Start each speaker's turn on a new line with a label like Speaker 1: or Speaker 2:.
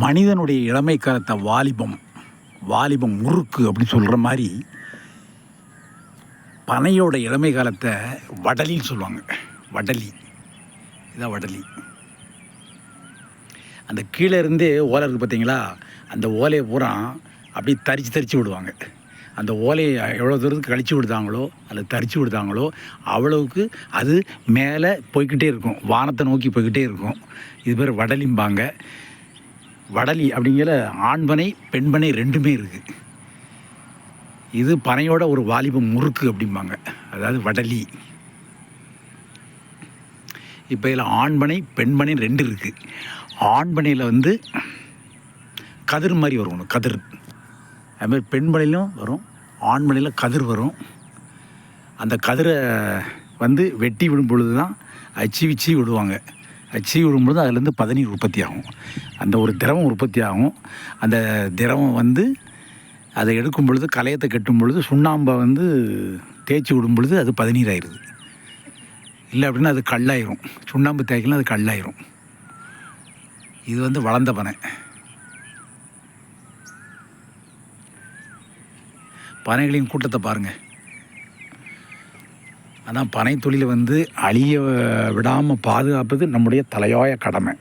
Speaker 1: மனிதனுடைய இளமை காலத்தை வாலிபம் முறுக்கு அப்படின்னு சொல்கிற மாதிரி பனையோட இளமை காலத்தை வடலின்னு சொல்லுவாங்க. வடலி, இதான் வடலி. அந்த கீழே இருந்தே ஓலை இருக்குது பார்த்தீங்களா, அந்த ஓலையை பூரா அப்படி தரித்து விடுவாங்க. அந்த ஓலையை எவ்வளோ தூரத்துக்கு கழித்து விடுதாங்களோ அல்லது தரித்து விடுதாங்களோ அவ்வளவுக்கு அது மேலே போய்கிட்டே இருக்கும், வானத்தை நோக்கி போய்கிட்டே இருக்கும். இது பேர் வடலிம்பாங்க. வடலி அப்படிங்கிற ஆண்பனை பெண்பனை ரெண்டுமே இருக்குது. இது பனையோட ஒரு வாலிபம் முறுக்கு அப்படிம்பாங்க, அதாவது வடலி. இப்போ இதில் ஆண்பனை பெண்பனை ரெண்டு இருக்குது. ஆண்பனையில் கதிர் மாதிரி வரும், ஒன்று கதிர். அதுமாதிரி பெண்பனையிலும் வரும், ஆண்பனையில் கதிர் வரும். அந்த கதிரை வெட்டி விடும் பொழுது தான் அச்சு விடுவாங்க. அச்சு விடும்பொழுது அதுலேருந்து பதநீர் உற்பத்தி ஆகும். அந்த ஒரு திரவம் உற்பத்தி ஆகும். அந்த திரவம் அதை எடுக்கும் பொழுது, கலையத்தை கட்டும் பொழுது, சுண்ணாம்பை தேய்ச்சி விடும் பொழுது அது பதநீர் ஆயிடுது. இல்லை அப்படின்னா அது கல்லாயிரும். சுண்ணாம்பு தேய்க்கலாம் அது கல்லாயிரும். இது வளர்ந்த பனை. பனைகளின் கூட்டத்தை பாருங்கள். ஆனால் பனை தொழிலை அழிய விடாமல் பாதுகாப்பது நம்முடைய தலையாய கடமை.